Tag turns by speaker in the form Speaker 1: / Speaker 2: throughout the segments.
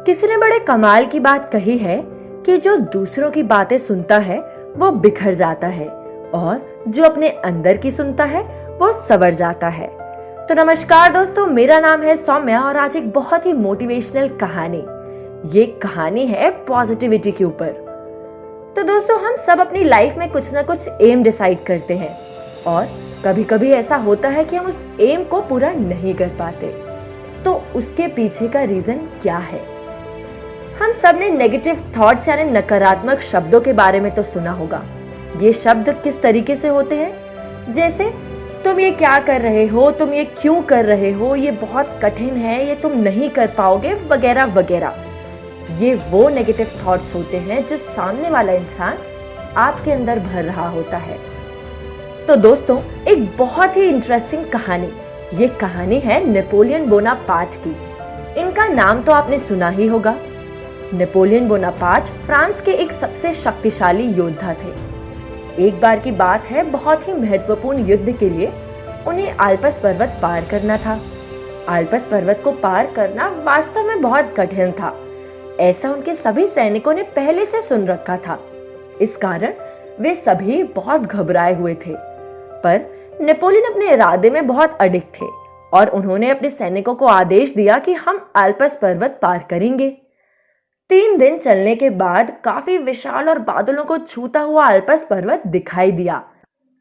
Speaker 1: किसी ने बड़े कमाल की बात कही है कि जो दूसरों की बातें सुनता है वो बिखर जाता है और जो अपने अंदर की सुनता है वो संवर जाता है। तो नमस्कार दोस्तों, मेरा नाम है सौम्या और आज एक बहुत ही मोटिवेशनल कहानी। ये कहानी है पॉजिटिविटी के ऊपर। तो दोस्तों, हम सब अपनी लाइफ में कुछ ना कुछ एम डिसाइड करते हैं और कभी कभी ऐसा होता है कि हम उस एम को पूरा नहीं कर पाते। तो उसके पीछे का रीजन क्या है? हम सब ने नेगेटिव थॉट्स यानी नकारात्मक शब्दों के बारे में तो सुना होगा। ये शब्द किस तरीके से होते हैं, जैसे तुम ये क्या कर रहे हो, तुम ये क्यों कर रहे हो, ये बहुत कठिन है, ये तुम नहीं कर पाओगे, वगैरह वगैरह। ये वो नेगेटिव थॉट्स होते हैं जो सामने वाला इंसान आपके अंदर भर रहा होता है। तो दोस्तों, एक बहुत ही इंटरेस्टिंग कहानी, ये कहानी है नेपोलियन बोनापार्ट की। इनका नाम तो आपने सुना ही होगा। नेपोलियन बोनापार्ट फ्रांस के एक सबसे शक्तिशाली योद्धा थे। एक बार की बात है, बहुत ही महत्वपूर्ण युद्ध के लिए उन्हें आल्प्स पर्वत पार करना था। आल्प्स पर्वत को पार करना वास्तव में बहुत कठिन था, ऐसा उनके सभी सैनिकों ने पहले से सुन रखा था। इस कारण वे सभी बहुत घबराए हुए थे। पर नेपोलियन अपने इरादे में बहुत अडिग थे और उन्होंने अपने सैनिकों को आदेश दिया कि हम आल्प्स पर्वत पार करेंगे। 3 दिन चलने के बाद काफी विशाल और बादलों को छूता हुआ आल्प्स पर्वत दिखाई दिया,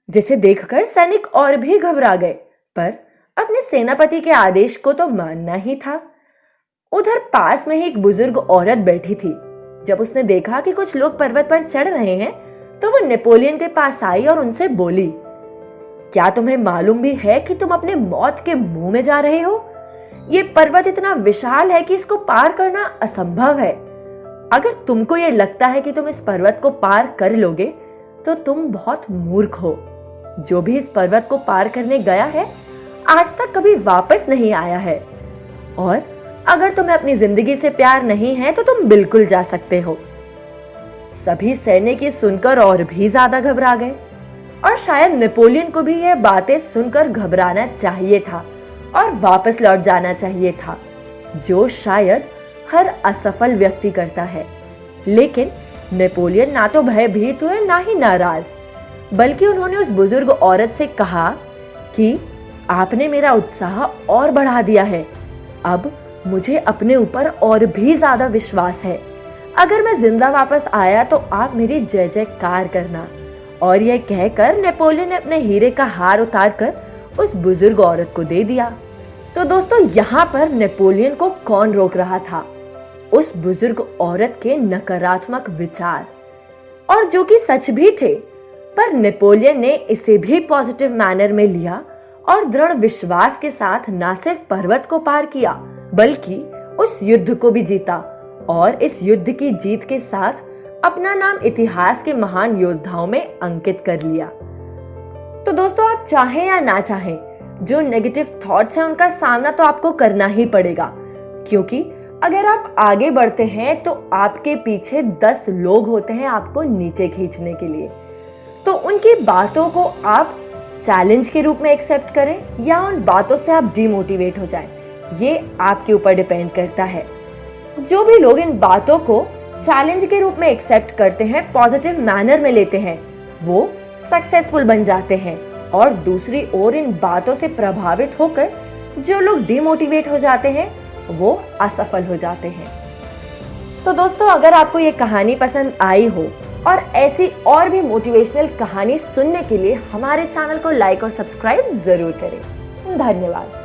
Speaker 1: जिसे देखकर सैनिक और भी घबरा गए। पर अपने सेनापति के आदेश को तो मानना ही था। उधर पास में ही एक बुजुर्ग औरत बैठी थी। जब उसने देखा कि कुछ लोग पर्वत पर चढ़ रहे हैं तो वो नेपोलियन के पास आई और उनसे बोली, क्या तुम्हें मालूम भी है कि तुम अपने मौत के मुंह में जा रहे हो? ये पर्वत इतना विशाल है कि इसको पार करना असंभव है। अगर तुमको ये लगता है कि तुम इस पर्वत को पार कर लोगे तो तुम बहुत मूर्ख हो। जो भी इस पर्वत को पार करने गया है आज तक कभी वापस नहीं आया है, और अगर तुम्हें अपनी जिंदगी से प्यार नहीं है तो तुम बिल्कुल जा सकते हो। सभी सैनिक ये सुनकर और भी ज्यादा घबरा गए और शायद नेपोलियन को भी यह बातें सुनकर घबराना चाहिए था और वापस लौट जाना चाहिए था, जो शायद हर असफल व्यक्ति करता है। लेकिन नेपोलियन ना तो भयभीत हुए ना ही नाराज, बल्कि उन्होंने उस बुजुर्ग औरत से कहा कि आपने मेरा उत्साह और बढ़ा दिया है। अब मुझे अपने ऊपर और भी ज्यादा विश्वास है। अगर मैं जिंदा वापस आया तो आप मेरी जय जयकार करना। और यह कहकर नेपोलियन ने अपने हीरे का हार उतारकर उस बुजुर्ग औरत को दे दिया। तो दोस्तों, यहाँ पर नेपोलियन को कौन रोक रहा था? उस बुजुर्ग औरत के नकारात्मक विचार, और जो कि सच भी थे। पर नेपोलियन ने इसे भी पॉजिटिव मैनर में लिया और दृढ़ विश्वास के साथ न सिर्फ पर्वत को पार किया बल्कि उस युद्ध को भी जीता, और इस युद्ध की जीत के साथ अपना नाम इतिहास के महान योद्धाओं में अंकित कर लिया। तो दोस्तों, आप चाहें या ना चाहें, जो नेगेटिव थॉट्स हैं उनका सामना तो आपको करना ही पड़ेगा, क्योंकि अगर आप आगे बढ़ते हैं तो आपके पीछे 10 लोग होते हैं आपको नीचे खींचने के लिए। तो उनकी बातों को आप चैलेंज के रूप में एक्सेप्ट करें या उन बातों से आप डिमोटिवेट हो जाएं, ये आपके ऊपर डिपेंड करता है। जो भी लोग इन बातों को चैलेंज के रूप में एक्सेप्ट करते हैं, पॉजिटिव मैनर में लेते हैं, वो सक्सेसफुल बन जाते हैं। और दूसरी ओर इन बातों से प्रभावित होकर जो लोग डिमोटिवेट हो जाते हैं वो असफल हो जाते हैं। तो दोस्तों, अगर आपको ये कहानी पसंद आई हो और ऐसी और भी मोटिवेशनल कहानी सुनने के लिए हमारे चैनल को लाइक और सब्सक्राइब जरूर करें। धन्यवाद।